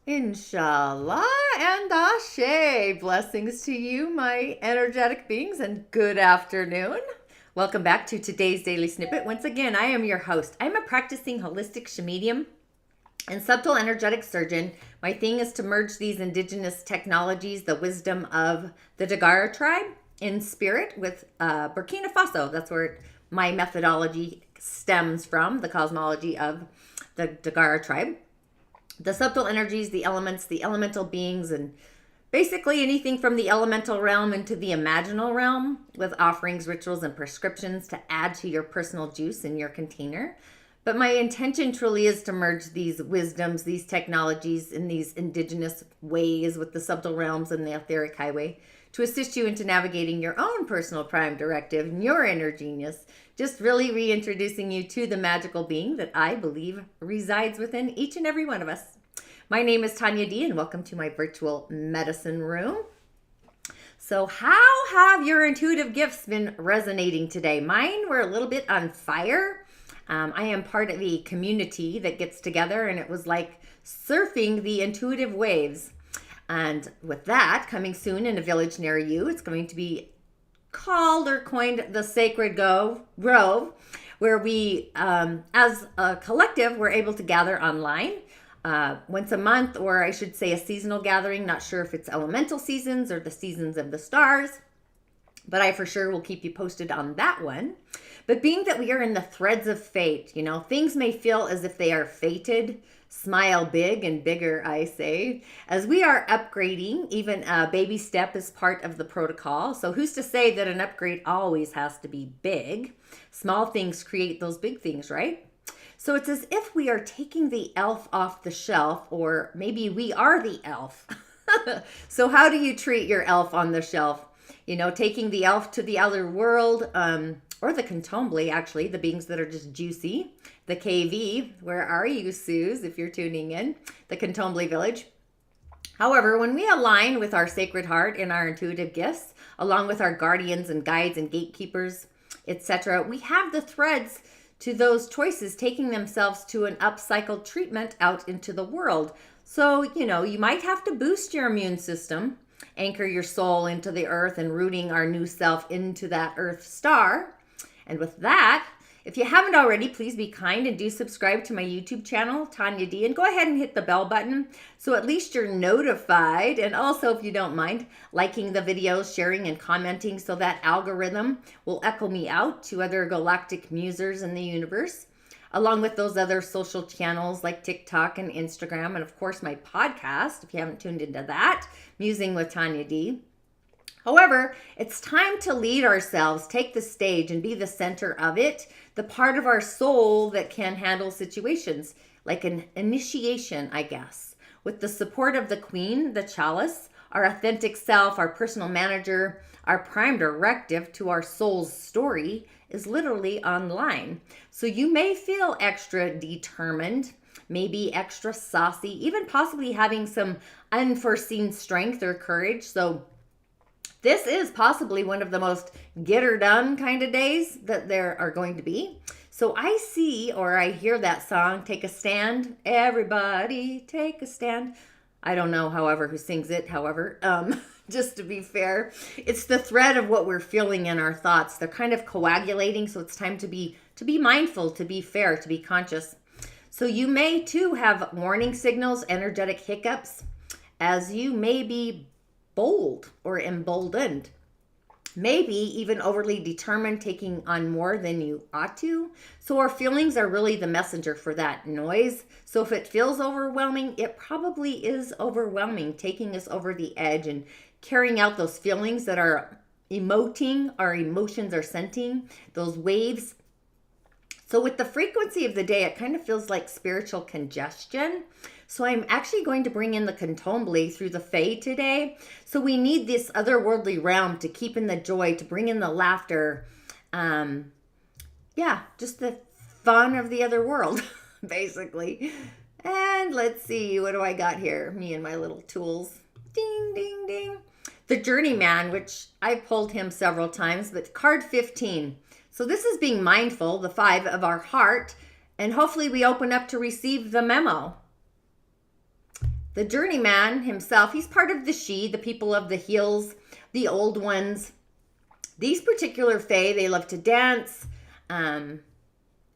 InShalla and Ashe. Blessings to you, my energetic beings, and good afternoon. Welcome back to today's Daily Snippet. Once again, I am your host. I'm a practicing holistic shamedium and subtle energetic surgeon. My thing is to merge these indigenous technologies, the wisdom of the Dagara tribe in spirit with Burkina Faso. That's where my methodology stems from, the cosmology of the Dagara tribe. The subtle energies, the elements, the elemental beings, and basically anything from the elemental realm into the imaginal realm with offerings, rituals, and prescriptions to add to your personal juice in your container. But my intention truly is to merge these wisdoms, these technologies in these indigenous ways with the subtle realms and the etheric highway to assist you into navigating your own personal prime directive and your inner genius. Just really reintroducing you to the magical being that I believe resides within each and every one of us. My name is Tanya D, and welcome to my virtual medicine room. So how have your intuitive gifts been resonating today? Mine were a little bit on fire. I am part of a community that gets together, and it was like surfing the intuitive waves. And with that, coming soon in a village near you, it's going to be called or coined the Sacred Grove, where we, as a collective, we're able to gather online once a month, or I should say a seasonal gathering. Not sure if it's elemental seasons or the seasons of the stars, but I for sure will keep you posted on that one. But being that we are in the threads of fate, you know, things may feel as if they are fated. Smile big and bigger, I say. As we are upgrading, even a baby step is part of the protocol. So who's to say that an upgrade always has to be big? Small things create those big things, right? So it's as if we are taking the elf off the shelf, or maybe we are the elf. So how do you treat your elf on the shelf? You know, taking the elf to the other world, or the Contombly, actually, the beings that are just juicy. The KV, where are you, Suze, if you're tuning in? The Contombly village. However, when we align with our sacred heart and our intuitive gifts, along with our guardians and guides and gatekeepers, etc., we have the threads to those choices taking themselves to an upcycled treatment out into the world. So, you know, you might have to boost your immune system, anchor your soul into the earth and rooting our new self into that earth star. And with that, if you haven't already, please be kind and do subscribe to my YouTube channel, Tanya D, and go ahead and hit the bell button so at least you're notified. And also, if you don't mind, liking the videos, sharing, and commenting so that algorithm will echo me out to other galactic musers in the universe, along with those other social channels like TikTok and Instagram, and of course my podcast, if you haven't tuned into that, Musing with Tanya D. However, it's time to lead ourselves, take the stage, and be the center of it, the part of our soul that can handle situations, like an initiation, I guess. With the support of the Queen, the Chalice, our authentic self, our personal manager, our prime directive to our soul's story is literally online. So you may feel extra determined, maybe extra saucy, even possibly having some unforeseen strength or courage. So this is possibly one of the most get her done kind of days that there are going to be. So I see, or I hear that song, Take a Stand. Everybody take a stand. I don't know, however, who sings it, however, just to be fair. It's the thread of what we're feeling in our thoughts. They're kind of coagulating, so it's time to be mindful, to be fair, to be conscious. So you may too have warning signals, energetic hiccups, as you may be bold or emboldened, maybe even overly determined, taking on more than you ought to. So our feelings are really the messenger for that noise. So if it feels overwhelming, it probably is overwhelming, taking us over the edge and carrying out those feelings that are emoting, our emotions are sending, those waves. So with the frequency of the day, it kind of feels like spiritual congestion. So I'm actually going to bring in the Contombly through the Fae today. So we need this otherworldly realm to keep in the joy, to bring in the laughter. Just the fun of the other world, basically. And let's see, what do I got here? Me and my little tools. Ding, ding, ding. The Journeyman, which I pulled him several times, but card 15. So this is being mindful, the 5 of our heart, and hopefully we open up to receive the memo. The Journeyman himself, he's part of the She, the people of the hills, the old ones. These particular fae, they love to dance, and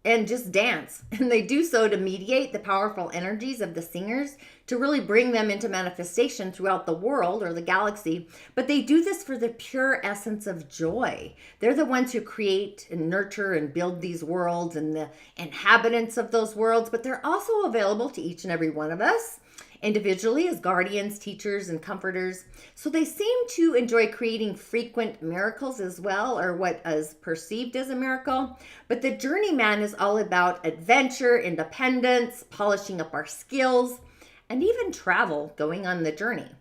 just dance. And they do so to mediate the powerful energies of the singers, to really bring them into manifestation throughout the world or the galaxy. But they do this for the pure essence of joy. They're the ones who create and nurture and build these worlds and the inhabitants of those worlds. But they're also available to each and every one of us individually as guardians, teachers, and comforters. So they seem to enjoy creating frequent miracles as well, or what is perceived as a miracle. But the Journeyman is all about adventure, independence, polishing up our skills, and even travel, going on the journey.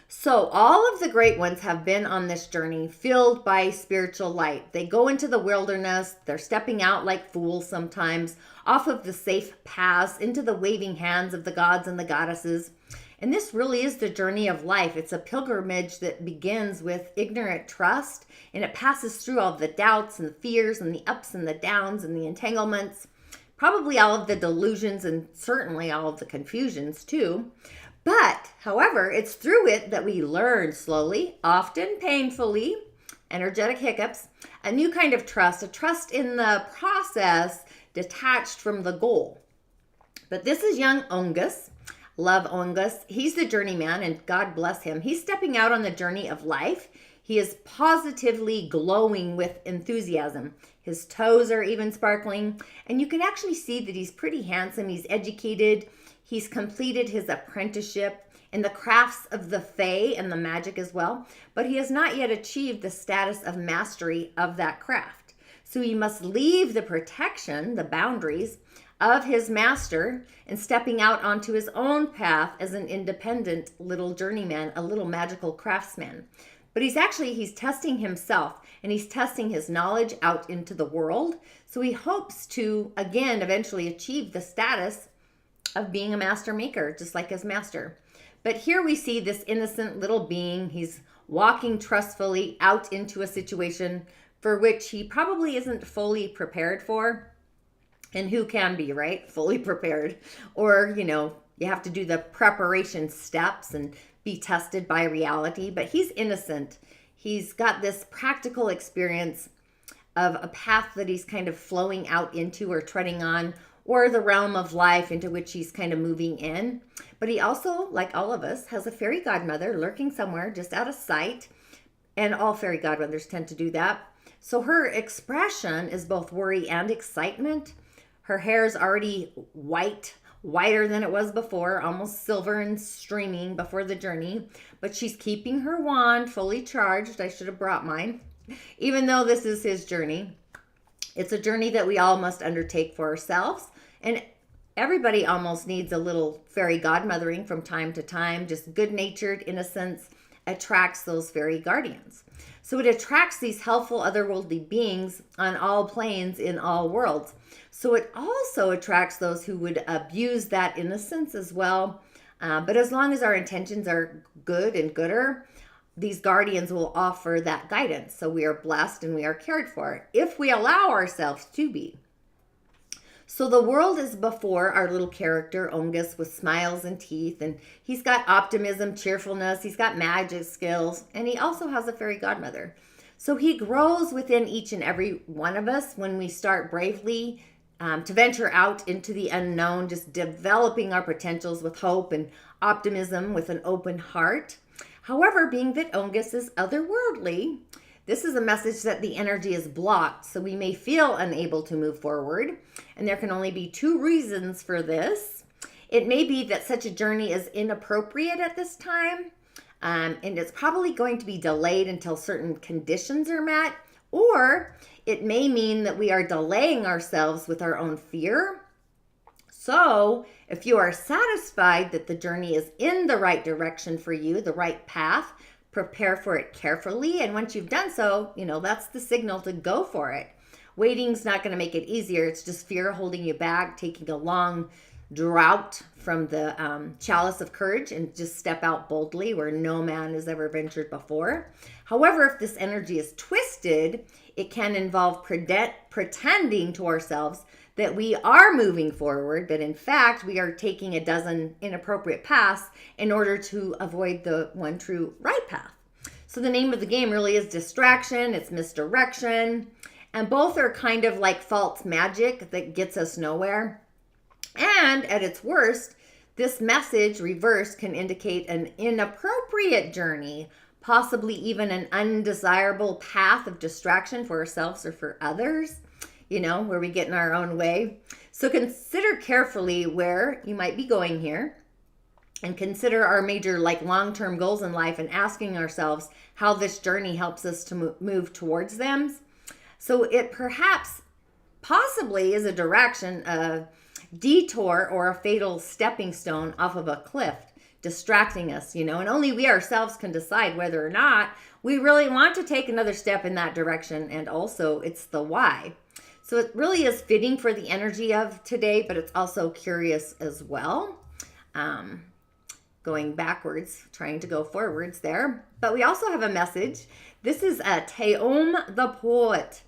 So all of the great ones have been on this journey filled by spiritual light. They go into the wilderness. They're stepping out like fools sometimes, off of the safe paths into the waving hands of the gods and the goddesses. And this really is the journey of life. It's a pilgrimage that begins with ignorant trust, and it passes through all of the doubts and the fears and the ups and the downs and the entanglements, probably all of the delusions and certainly all of the confusions too. But, however, it's through it that we learn slowly, often painfully, energetic hiccups, a new kind of trust, a trust in the process detached from the goal. But this is young Ongus. Love Ongus. He's the journeyman, and God bless him. He's stepping out on the journey of life. He is positively glowing with enthusiasm. His toes are even sparkling, and you can actually see that he's pretty handsome. He's educated. He's completed his apprenticeship in the crafts of the fae and the magic as well, but he has not yet achieved the status of mastery of that craft. So he must leave the protection, the boundaries of his master, and stepping out onto his own path as an independent little journeyman, a little magical craftsman. But he's testing himself, and he's testing his knowledge out into the world. So he hopes to, again, eventually achieve the status of being a master maker, just like his master. But here we see this innocent little being. He's walking trustfully out into a situation for which he probably isn't fully prepared for. And who can be, right? Fully prepared. Or, you have to do the preparation steps and be tested by reality. But he's innocent. He's got this practical experience of a path that he's kind of flowing out into or treading on, or the realm of life into which he's kind of moving in. But he also, like all of us, has a fairy godmother lurking somewhere just out of sight. And all fairy godmothers tend to do that. So her expression is both worry and excitement. Her hair is already whiter than it was before, almost silver and streaming before the journey. But she's keeping her wand fully charged. I should have brought mine. Even though this is his journey. It's a journey that we all must undertake for ourselves. And everybody almost needs a little fairy godmothering from time to time. Just good-natured innocence attracts those fairy guardians. So it attracts these helpful otherworldly beings on all planes in all worlds. So it also attracts those who would abuse that innocence as well. But as long as our intentions are good and gooder, these guardians will offer that guidance. So we are blessed and we are cared for if we allow ourselves to be. So the world is before our little character, Ongus, with smiles and teeth. And he's got optimism, cheerfulness. He's got magic skills. And he also has a fairy godmother. So he grows within each and every one of us when we start bravely to venture out into the unknown, just developing our potentials with hope and optimism with an open heart. However, being that Ongus is otherworldly, this is a message that the energy is blocked, so we may feel unable to move forward. And there can only be two reasons for this. It may be that such a journey is inappropriate at this time, and it's probably going to be delayed until certain conditions are met, or it may mean that we are delaying ourselves with our own fear. So if you are satisfied that the journey is in the right direction for you, the right path, prepare for it carefully. And once you've done so, that's the signal to go for it. Waiting's not going to make it easier. It's just fear holding you back, taking a long drought from the chalice of courage and just step out boldly where no man has ever ventured before. However, if this energy is twisted, it can involve pretending to ourselves that we are moving forward, but in fact, we are taking a dozen inappropriate paths in order to avoid the one true right path. So the name of the game really is distraction, it's misdirection, and both are kind of like false magic that gets us nowhere. And at its worst, this message reversed can indicate an inappropriate journey, possibly even an undesirable path of distraction for ourselves or for others, where we get in our own way. So consider carefully where you might be going here, and consider our major long-term goals in life and asking ourselves how this journey helps us to move towards them. So it perhaps possibly is a direction, a detour, or a fatal stepping stone off of a cliff, distracting us, and only we ourselves can decide whether or not we really want to take another step in that direction. And also it's the why. So it really is fitting for the energy of today, but it's also curious as well. Going backwards, trying to go forwards there. But we also have a message. This is a Teom the Poet,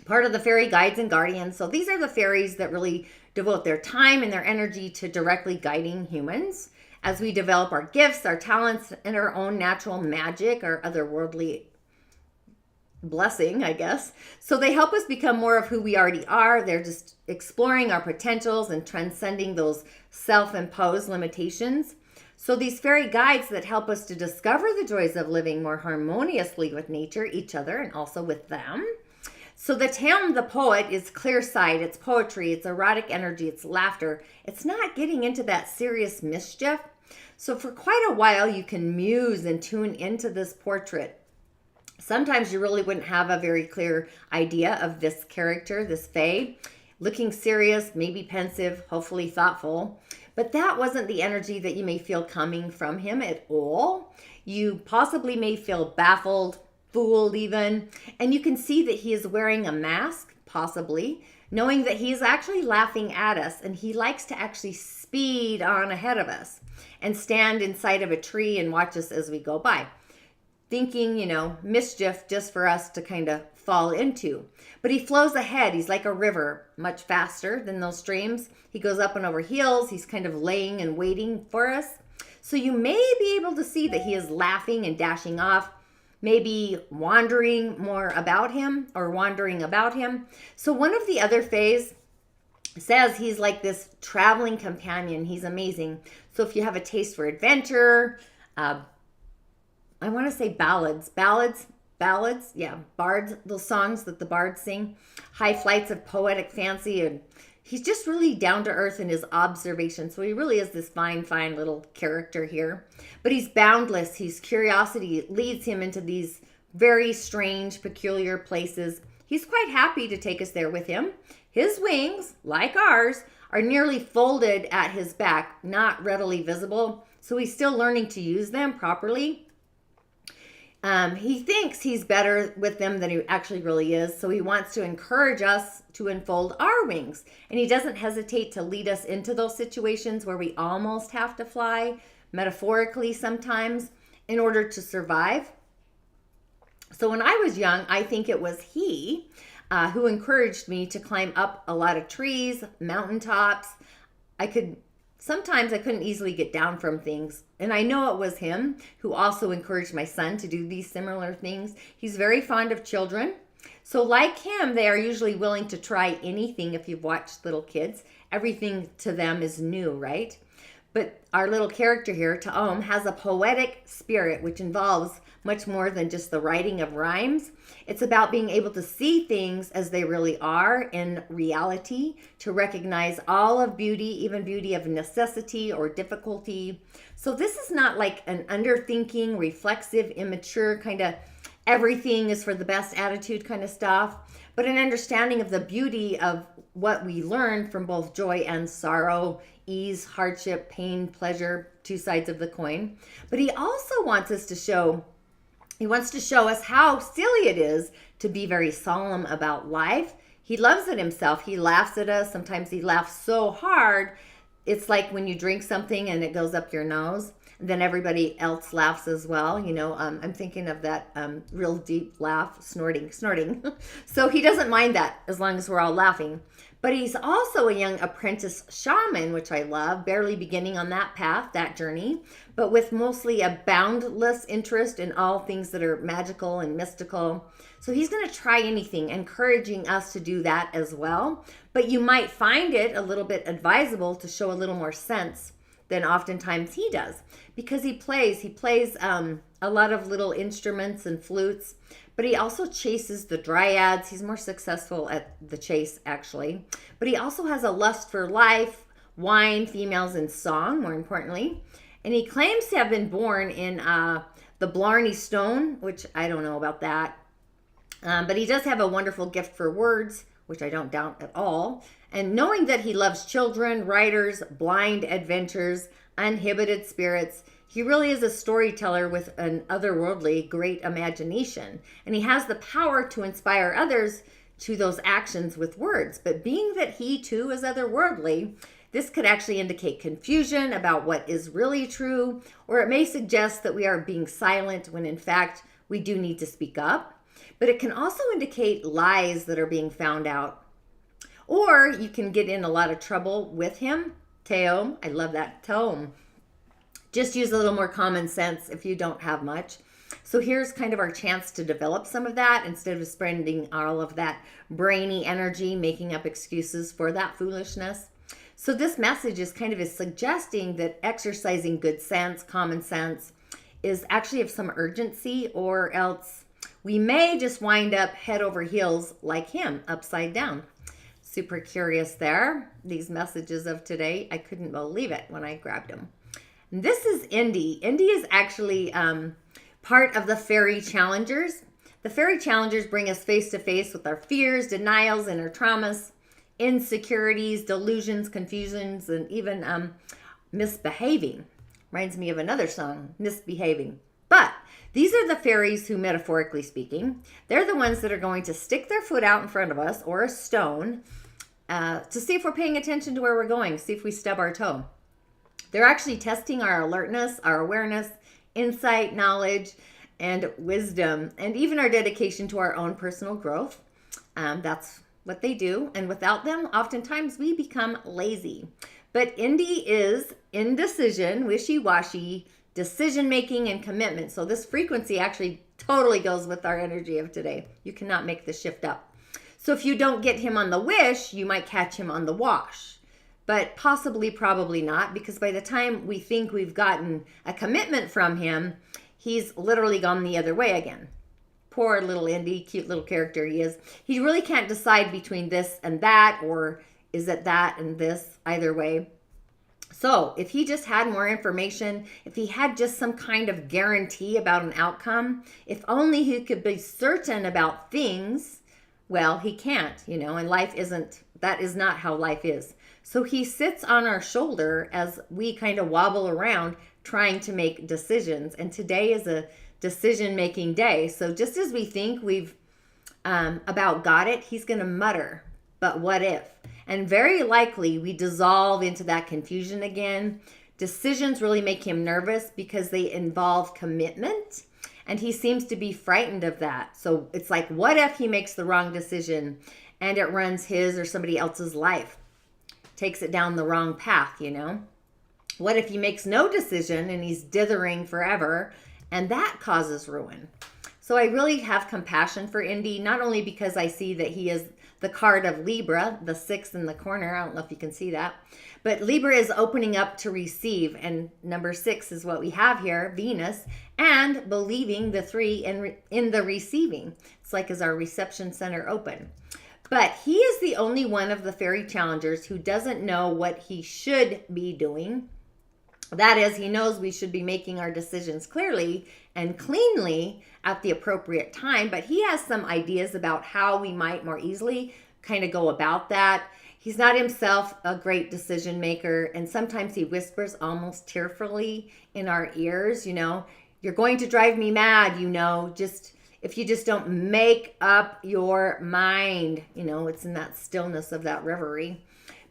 part of the fairy guides and guardians. So these are the fairies that really devote their time and their energy to directly guiding humans as we develop our gifts, our talents, and our own natural magic, our otherworldly blessing, I guess. So they help us become more of who we already are. They're just exploring our potentials and transcending those self-imposed limitations. So these fairy guides that help us to discover the joys of living more harmoniously with nature, each other, and also with them. So the Teom the Poet is clear sight, it's poetry, it's erotic energy, it's laughter. It's not getting into that serious mischief. So for quite a while, you can muse and tune into this portrait. Sometimes you really wouldn't have a very clear idea of this character, this fae, looking serious, maybe pensive, hopefully thoughtful. But that wasn't the energy that you may feel coming from him at all. You possibly may feel baffled, fooled even, and you can see that he is wearing a mask, possibly, knowing that he is actually laughing at us, and he likes to actually speed on ahead of us and stand inside of a tree and watch us as we go by, thinking, mischief just for us to kind of fall into. But he flows ahead. He's like a river, much faster than those streams. He goes up and over hills. He's kind of laying and waiting for us. So you may be able to see that he is laughing and dashing off, maybe wandering about him. So one of the other fays says he's like this traveling companion. He's amazing. So if you have a taste for adventure, I want to say ballads, yeah, bards, those songs that the bards sing, high flights of poetic fancy, and he's just really down to earth in his observation. So he really is this fine little character here. But he's boundless. His curiosity leads him into these very strange, peculiar places. He's quite happy to take us there with him. His wings, like ours, are nearly folded at his back, not readily visible. So he's still learning to use them properly. He thinks he's better with them than he actually really is. So he wants to encourage us to unfold our wings. And he doesn't hesitate to lead us into those situations where we almost have to fly, metaphorically sometimes, in order to survive. So when I was young, I think it was he who encouraged me to climb up a lot of trees, mountaintops. Sometimes I couldn't easily get down from things. And I know it was him who also encouraged my son to do these similar things. He's very fond of children. So like him, they are usually willing to try anything. If you've watched little kids, everything to them is new, right? But our little character here, Teom, has a poetic spirit, which involves much more than just the writing of rhymes. It's about being able to see things as they really are in reality, to recognize all of beauty, even beauty of necessity or difficulty. So this is not like an underthinking, reflexive, immature kind of everything is for the best attitude kind of stuff, but an understanding of the beauty of what we learn from both joy and sorrow, ease, hardship, pain, pleasure, two sides of the coin. But he also wants to show us how silly it is to be very solemn about life. He loves it himself. He laughs at us. Sometimes he laughs so hard. It's like when you drink something and it goes up your nose, and then everybody else laughs as well. I'm thinking of that real deep laugh, snorting. So he doesn't mind that as long as we're all laughing. But he's also a young apprentice shaman, which I love, barely beginning on that path, that journey, but with mostly a boundless interest in all things that are magical and mystical. So he's going to try anything, encouraging us to do that as well. But you might find it a little bit advisable to show a little more sense than oftentimes he does, because he plays a lot of little instruments and flutes, but he also chases the dryads. He's more successful at the chase, actually. But he also has a lust for life, wine, females, and song, more importantly. And he claims to have been born in the Blarney Stone, which I don't know about that. But he does have a wonderful gift for words, which I don't doubt at all. And knowing that he loves children, writers, blind adventures, uninhibited spirits, he really is a storyteller with an otherworldly great imagination. And he has the power to inspire others to those actions with words. But being that he too is otherworldly, this could actually indicate confusion about what is really true, or it may suggest that we are being silent when in fact we do need to speak up. But it can also indicate lies that are being found out. Or you can get in a lot of trouble with him. Teom, I love that. Teom. Just use a little more common sense if you don't have much. So here's kind of our chance to develop some of that instead of spending all of that brainy energy making up excuses for that foolishness. So this message is kind of suggesting that exercising good sense, common sense, is actually of some urgency, or else we may just wind up head over heels like him, upside down. Super curious there. These messages of today, I couldn't believe it when I grabbed them. And this is Indi. Indi is actually part of the fairy challengers. The fairy challengers bring us face to face with our fears, denials, inner traumas, insecurities, delusions, confusions, and even misbehaving. Reminds me of another song, Misbehaving. But these are the fairies who, metaphorically speaking, they're the ones that are going to stick their foot out in front of us, or a stone, to see if we're paying attention to where we're going, see if we stub our toe. They're actually testing our alertness, our awareness, insight, knowledge, and wisdom, and even our dedication to our own personal growth. That's what they do. And without them, oftentimes we become lazy. But Indi is indecision, wishy-washy, decision-making, and commitment. So this frequency actually totally goes with our energy of today. You cannot make the shift up. So if you don't get him on the wish, you might catch him on the wash. But possibly, probably not, because by the time we think we've gotten a commitment from him, he's literally gone the other way again. Poor little Indi, cute little character he is. He really can't decide between this and that, or is it that and this, either way. So if he just had more information, if he had just some kind of guarantee about an outcome, if only he could be certain about things, well, he can't, and life that is not how life is. So he sits on our shoulder as we kind of wobble around trying to make decisions. And today is a decision-making day. So just as we think we've about got it, he's going to mutter, but what if? And very likely we dissolve into that confusion again. Decisions really make him nervous because they involve commitment. And he seems to be frightened of that. So it's like, what if he makes the wrong decision and it runs his or somebody else's life? Takes it down the wrong path, What if he makes no decision and he's dithering forever and that causes ruin? So I really have compassion for Indi, not only because I see that he is the card of Libra, the 6 in the corner. I don't know if you can see that. But Libra is opening up to receive. And number 6 is what we have here, Venus, and believing the 3 in the receiving. It's like as our reception center open. But he is the only one of the fairy challengers who doesn't know what he should be doing. That is, he knows we should be making our decisions clearly and cleanly at the appropriate time, but he has some ideas about how we might more easily kind of go about that. He's not himself a great decision maker, and sometimes he whispers almost tearfully in our ears, you're going to drive me mad, just if you just don't make up your mind, it's in that stillness of that reverie.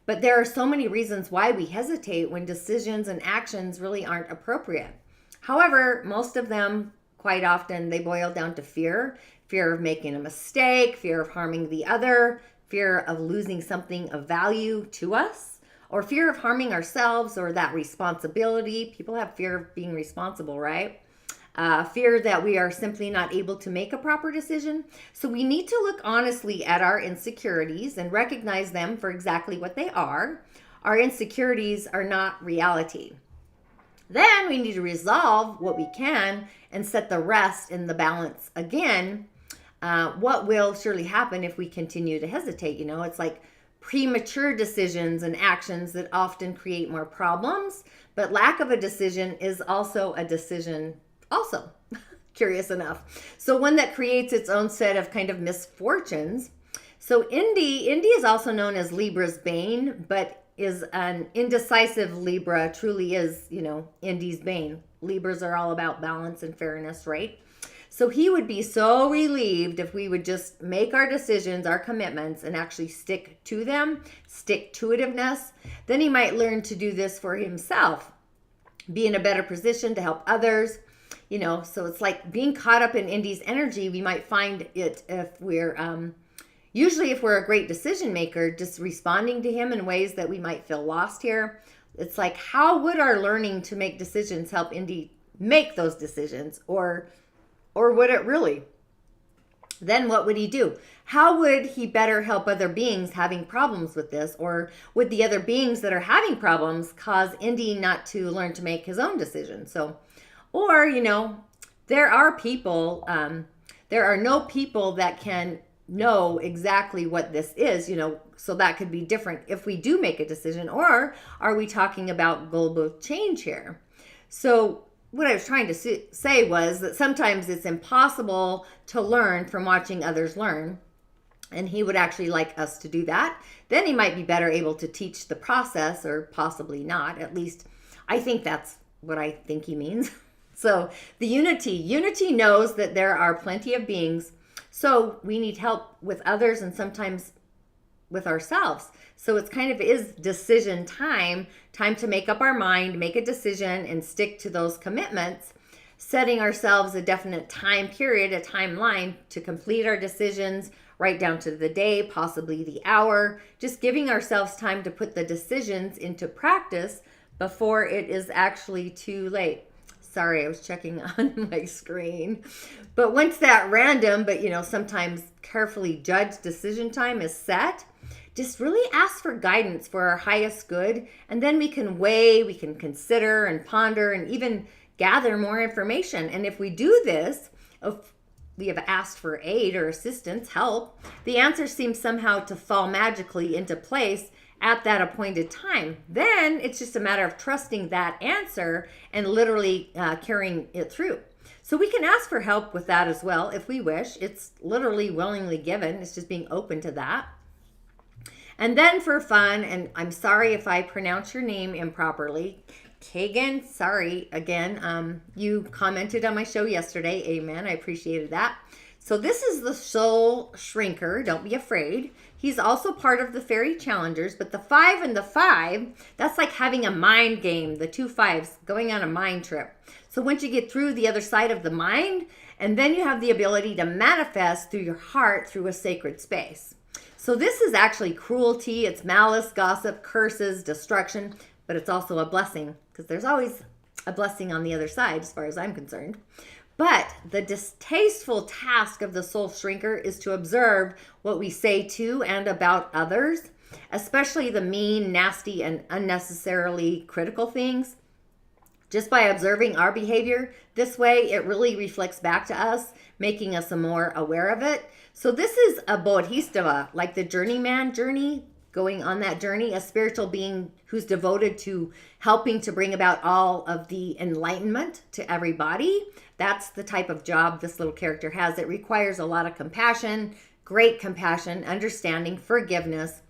But there are so many reasons why we hesitate when decisions and actions really aren't appropriate. However, most of them, quite often, they boil down to fear. Fear of making a mistake, fear of harming the other, fear of losing something of value to us, or fear of harming ourselves, or that responsibility. People have fear of being responsible, right? Fear that we are simply not able to make a proper decision. So we need to look honestly at our insecurities and recognize them for exactly what they are. Our insecurities are not reality. Then we need to resolve what we can and set the rest in the balance again. What will surely happen if we continue to hesitate? You know, it's like premature decisions and actions that often create more problems, but lack of a decision is also a decision also. Curious enough. So one that creates its own set of kind of misfortunes. So Indi is also known as Libra's bane, but is an indecisive Libra, truly is, you know, Indi's bane. Libras are all about balance and fairness, right? So he would be so relieved if we would just make our decisions, our commitments, and actually stick to them, stick-to-itiveness. Then he might learn to do this for himself, be in a better position to help others. You know, so it's like being caught up in Indi's energy. We might find it if we're, usually if we're a great decision maker, just responding to him in ways that we might feel lost here. It's like, how would our learning to make decisions help Indi make those decisions? Or would it really? Then what would he do? How would he better help other beings having problems with this? Or would the other beings that are having problems cause Indi not to learn to make his own decisions? So, or, you know, there are people, there are no people that can know exactly what this is, you know, so that could be different if we do make a decision. Or are we talking about global change here? So what I was trying to say was that sometimes it's impossible to learn from watching others learn. And he would actually like us to do that. Then he might be better able to teach the process, or possibly not. At least I think that's what I think he means. So the unity knows that there are plenty of beings. So we need help with others and sometimes with ourselves. So it's kind of is decision time to make up our mind, make a decision, and stick to those commitments, setting ourselves a definite time period, a timeline to complete our decisions, right down to the day, possibly the hour, just giving ourselves time to put the decisions into practice before it is actually too late. Sorry, I was checking on my screen. But once that random, but you know, sometimes carefully judged decision time is set, just really ask for guidance for our highest good. And then we can weigh, we can consider and ponder and even gather more information. And if we do this, if we have asked for aid or assistance, help, the answer seems somehow to fall magically into place at that appointed time. Then it's just a matter of trusting that answer and literally carrying it through. So we can ask for help with that as well if we wish. It's literally willingly given. It's just being open to that. And then for fun, and I'm sorry if I pronounce your name improperly, Kagan, sorry again. You commented on my show yesterday. Amen. I appreciated that. So this is the soul shrinker. Don't be afraid. He's also part of the fairy challengers, but the 5 and the 5, that's like having a mind game, the 2 5s going on a mind trip. So once you get through the other side of the mind, and then you have the ability to manifest through your heart through a sacred space. So this is actually cruelty. It's malice, gossip, curses, destruction, but it's also a blessing because there's always a blessing on the other side as far as I'm concerned. But the distasteful task of the soul shrinker is to observe what we say to and about others, especially the mean, nasty, and unnecessarily critical things. Just by observing our behavior this way, it really reflects back to us, making us more aware of it. So this is a bodhisattva, like the Journeyman journey, going on that journey, a spiritual being who's devoted to helping to bring about all of the enlightenment to everybody. That's the type of job this little character has. It requires a lot of compassion, great compassion, understanding, forgiveness.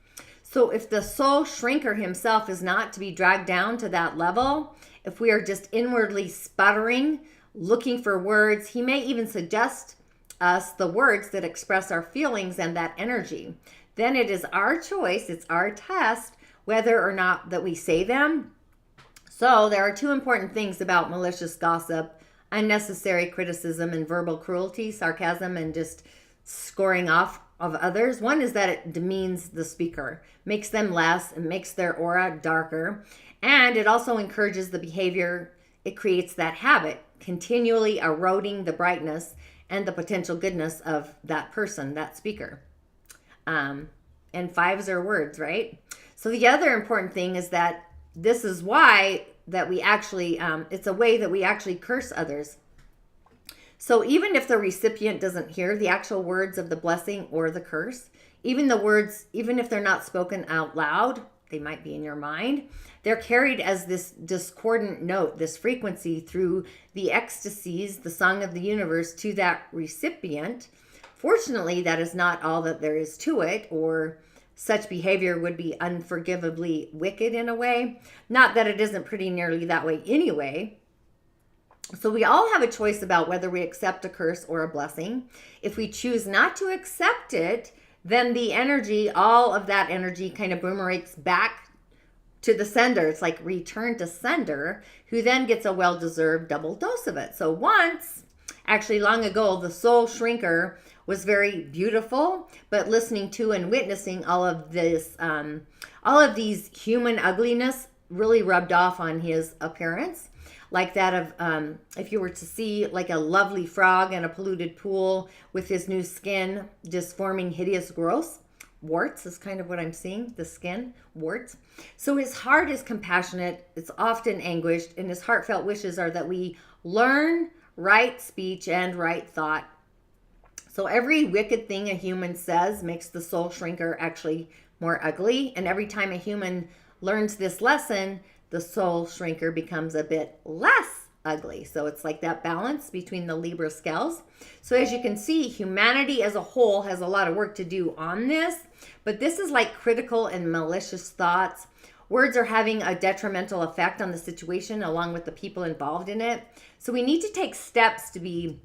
So if the soul shrinker himself is not to be dragged down to that level, if we are just inwardly sputtering, looking for words, he may even suggest us the words that express our feelings and that energy. Then it is our choice, it's our test, whether or not that we say them. So there are 2 important things about malicious gossip: unnecessary criticism and verbal cruelty, sarcasm, and just scoring off of others. One is that it demeans the speaker, makes them less, and makes their aura darker. And it also encourages the behavior. It creates that habit, continually eroding the brightness and the potential goodness of that person, that speaker. And fives are words, right? So the other important thing is that this is why that we actually, it's a way that we actually curse others. So even if the recipient doesn't hear the actual words of the blessing or the curse, even the words, even if they're not spoken out loud, they might be in your mind, they're carried as this discordant note, this frequency through the ecstasies, the song of the universe to that recipient. Fortunately, that is not all that there is to it, or such behavior would be unforgivably wicked in a way. Not that it isn't pretty nearly that way anyway. So we all have a choice about whether we accept a curse or a blessing. If we choose not to accept it, then the energy, all of that energy kind of boomerangs back to the sender. It's like return to sender, who then gets a well-deserved double dose of it. So once, actually long ago, the soul shrinker was very beautiful, but listening to and witnessing all of this, all of these human ugliness really rubbed off on his appearance. Like that of, if you were to see like a lovely frog in a polluted pool with his new skin just forming hideous gross warts is kind of what I'm seeing, the skin, warts. So his heart is compassionate, it's often anguished, and his heartfelt wishes are that we learn right speech and right thought. So every wicked thing a human says makes the soul shrinker actually more ugly. And every time a human learns this lesson, the soul shrinker becomes a bit less ugly. So it's like that balance between the Libra scales. So as you can see, humanity as a whole has a lot of work to do on this. But this is like critical and malicious thoughts. Words are having a detrimental effect on the situation along with the people involved in it. So we need to take steps to be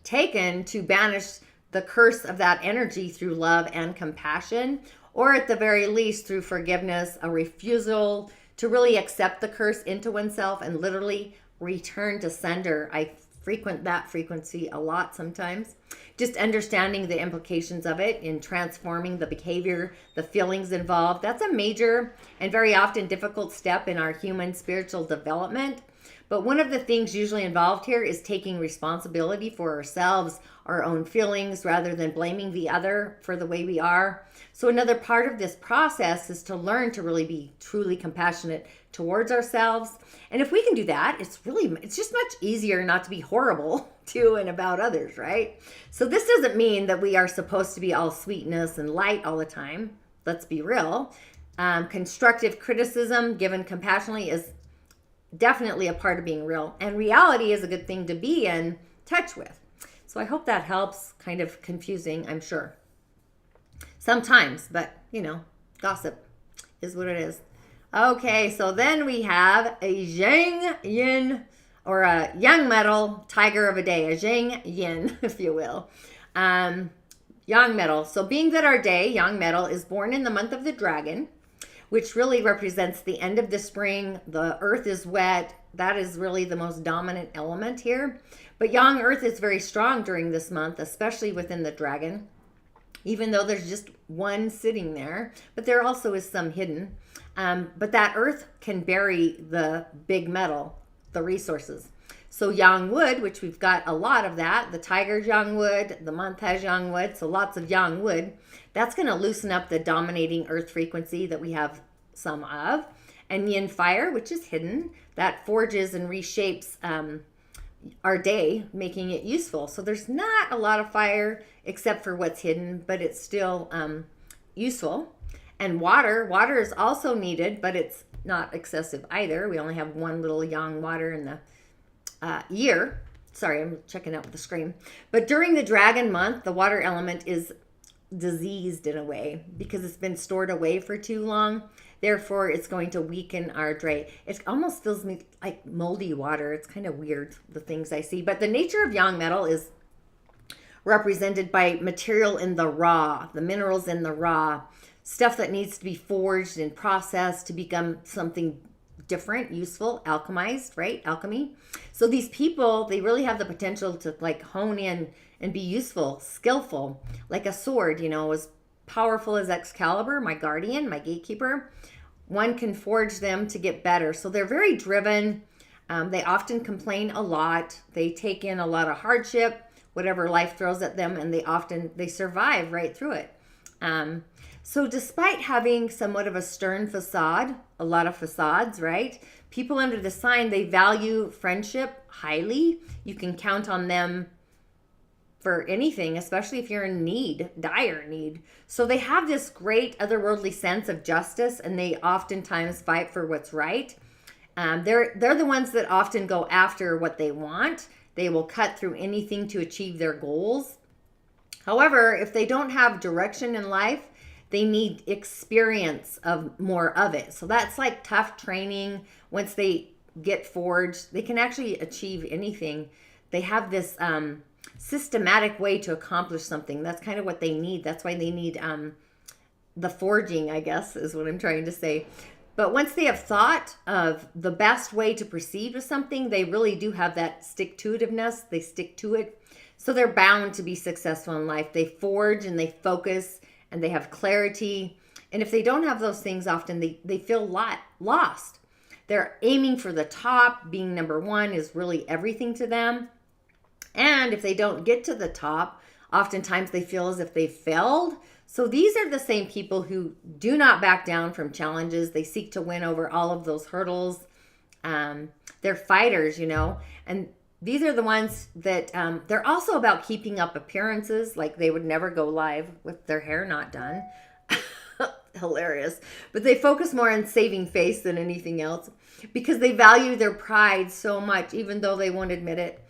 taken to banish the curse of that energy through love and compassion, or at the very least through forgiveness, a refusal to really accept the curse into oneself and literally return to sender. I frequent that frequency a lot sometimes. Just understanding the implications of it in transforming the behavior, the feelings involved. That's a major and very often difficult step in our human spiritual development. But one of the things usually involved here is taking responsibility for ourselves, our own feelings, rather than blaming the other for the way we are. So another part of this process is to learn to really be truly compassionate towards ourselves. And if we can do that, it's just much easier not to be horrible to and about others, right? So this doesn't mean that we are supposed to be all sweetness and light all the time. Let's be real. Constructive criticism given compassionately is definitely a part of being real, and reality is a good thing to be in touch with. So I hope that helps. Kind of confusing, I'm sure sometimes, but you know, gossip is what it is. Okay, so then we have a Geng yin, or a young metal tiger of a day, a Geng yin, if you will. Yang metal. So being that our day, yang metal, is born in the month of the dragon, which really represents the end of the spring. The earth is wet. That is really the most dominant element here. But yang earth is very strong during this month, especially within the dragon, even though there's just one sitting there. But there also is some hidden. But that earth can bury the big metal, the resources. So yang wood, which we've got a lot of that, the tiger's yang wood, the month has yang wood, so lots of yang wood. That's going to loosen up the dominating earth frequency that we have some of. And yin fire, which is hidden, that forges and reshapes our day, making it useful. So there's not a lot of fire except for what's hidden, but it's still useful. And water is also needed, but it's not excessive either. We only have one little yang water in the year. Sorry, I'm checking out with the screen. But during the dragon month, the water element is diseased in a way because it's been stored away for too long. Therefore, it's going to weaken our day. It almost feels me like moldy water. It's kind of weird, the things I see. But the nature of yang metal is represented by material in the raw, the minerals in the raw, stuff that needs to be forged and processed to become something different, useful, alchemized, right? Alchemy. So these people, they really have the potential to like hone in and be useful, skillful, like a sword, as powerful as Excalibur, my guardian, my gatekeeper. One can forge them to get better. So they're very driven. They often complain a lot. They take in a lot of hardship, whatever life throws at them, and they survive right through it. So despite having somewhat of a stern facade, a lot of facades, right? People under the sign, they value friendship highly. You can count on them for anything, especially if you're in need, dire need. So they have this great otherworldly sense of justice, and they oftentimes fight for what's right. They're the ones that often go after what they want. They will cut through anything to achieve their goals. However, if they don't have direction in life, they need experience of more of it. So that's like tough training. Once they get forged, they can actually achieve anything. They have this systematic way to accomplish something. That's kind of what they need. That's why they need the forging, I guess, is what I'm trying to say. But once they have thought of the best way to proceed with something, they really do have that stick-to-itiveness. They stick to it. So they're bound to be successful in life. They forge and they focus and they have clarity. And if they don't have those things, often they feel lost. They're aiming for the top. Being number one is really everything to them. And if they don't get to the top, oftentimes they feel as if they failed. So these are the same people who do not back down from challenges. They seek to win over all of those hurdles. They're fighters, and these are the ones that they're also about keeping up appearances. Like they would never go live with their hair not done. Hilarious. But they focus more on saving face than anything else because they value their pride so much, even though they won't admit it.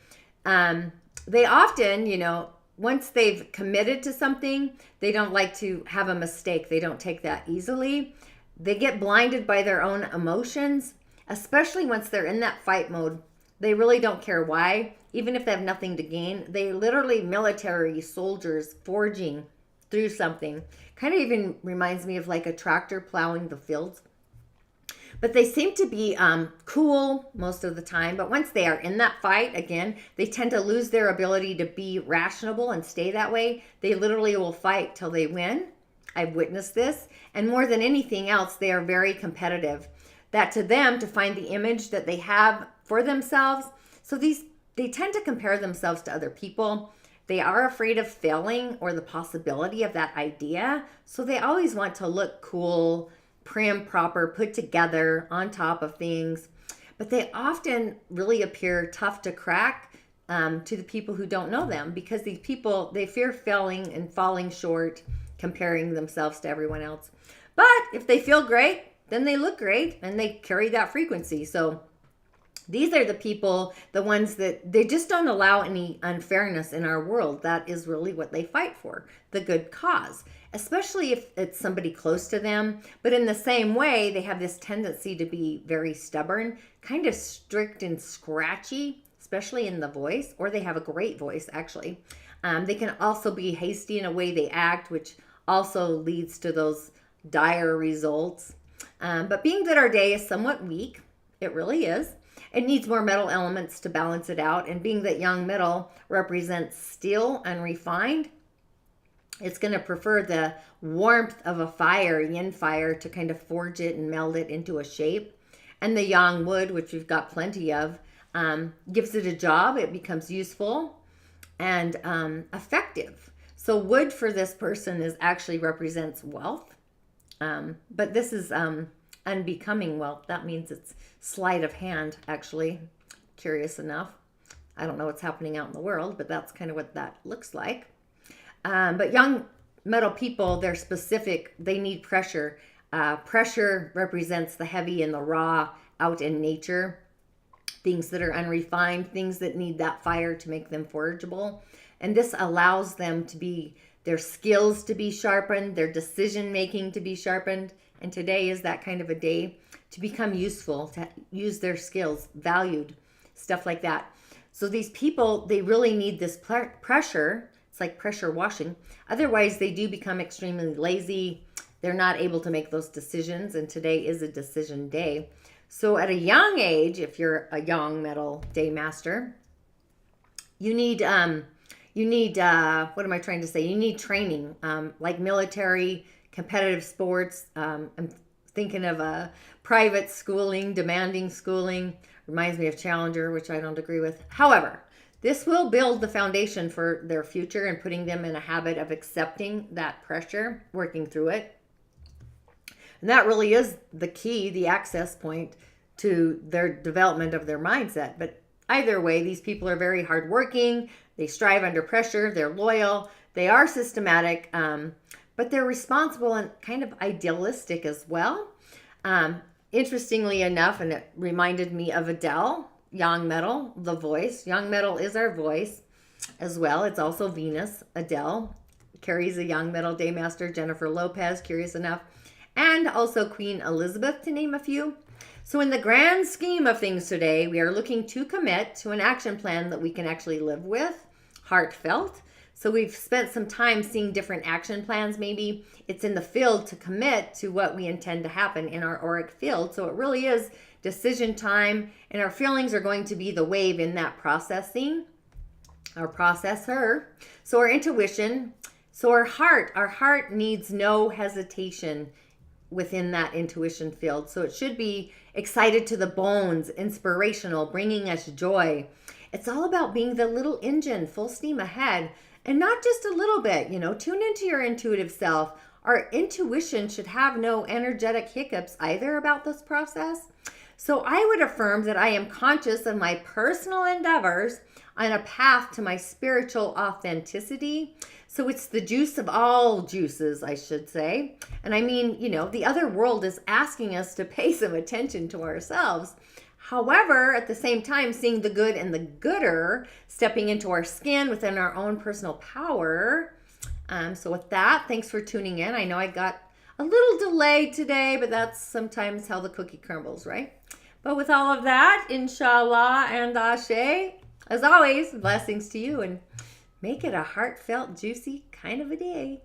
They often, once they've committed to something, they don't like to have a mistake. They don't take that easily. They get blinded by their own emotions, especially once they're in that fight mode. They really don't care why, even if they have nothing to gain. They literally military soldiers forging through something. Kind of even reminds me of like a tractor plowing the fields. But they seem to be cool most of the time. But once they are in that fight, again, they tend to lose their ability to be rational and stay that way. They literally will fight till they win. I've witnessed this. And more than anything else, they are very competitive. That to them, to find the image that they have for themselves. So they tend to compare themselves to other people. They are afraid of failing or the possibility of that idea. So they always want to look cool, prim, proper, put together, on top of things. But they often really appear tough to crack to the people who don't know them, because these people, they fear failing and falling short, comparing themselves to everyone else. But if they feel great, then they look great and they carry that frequency. So these are the people, the ones that they just don't allow any unfairness in our world. That is really what they fight for, the good cause, especially if it's somebody close to them. But in the same way, they have this tendency to be very stubborn, kind of strict and scratchy, especially in the voice, or they have a great voice, actually. They can also be hasty in a way they act, which also leads to those dire results. But being that our day is somewhat weak, it really is, it needs more metal elements to balance it out. And being that young metal represents steel and refined, it's going to prefer the warmth of a fire, yin fire, to kind of forge it and meld it into a shape. And the yang wood, which we've got plenty of, gives it a job. It becomes useful and effective. So wood for this person actually represents wealth. But this is unbecoming wealth. That means it's sleight of hand, actually. Curious enough. I don't know what's happening out in the world, but that's kind of what that looks like. But young metal people, they're specific. They need pressure. Pressure represents the heavy and the raw out in nature. Things that are unrefined, things that need that fire to make them forgeable. And this allows them to be, their skills to be sharpened, their decision making to be sharpened. And today is that kind of a day to become useful, to use their skills, valued, stuff like that. So these people, they really need this pressure. It's like pressure washing. Otherwise, they do become extremely lazy. They're not able to make those decisions. And today is a decision day. So at a young age, if you're a young metal day master, you need what am I trying to say? You need training, like military, competitive sports. I'm thinking of a private schooling, demanding schooling. Reminds me of Challenger, which I don't agree with. However, this will build the foundation for their future and putting them in a habit of accepting that pressure, working through it. And that really is the key, the access point to their development of their mindset. But either way, these people are very hardworking. They strive under pressure. They're loyal. They are systematic, but they're responsible and kind of idealistic as well. Interestingly enough, and it reminded me of Adele, Young Metal, the voice. Young Metal is our voice as well. It's also Venus. Adele carries a Young Metal Day Master. Jennifer Lopez, curious enough. And also Queen Elizabeth, to name a few. So in the grand scheme of things today, we are looking to commit to an action plan that we can actually live with, heartfelt. So we've spent some time seeing different action plans. Maybe it's in the field to commit to what we intend to happen in our auric field. So it really is decision time, and our feelings are going to be the wave in that processing, our processor. So our intuition, so our heart needs no hesitation within that intuition field. So it should be excited to the bones, inspirational, bringing us joy. It's all about being the little engine, full steam ahead, and not just a little bit, tune into your intuitive self. Our intuition should have no energetic hiccups either about this process. So I would affirm that I am conscious of my personal endeavors on a path to my spiritual authenticity. So it's the juice of all juices, I should say. And I mean, the other world is asking us to pay some attention to ourselves. However, at the same time, seeing the good and the gooder, stepping into our skin within our own personal power. So with that, thanks for tuning in. I know I got a little delayed today, but that's sometimes how the cookie crumbles, right? But with all of that, InShalla and Ashe, as always, blessings to you, and make it a heartfelt, juicy kind of a day.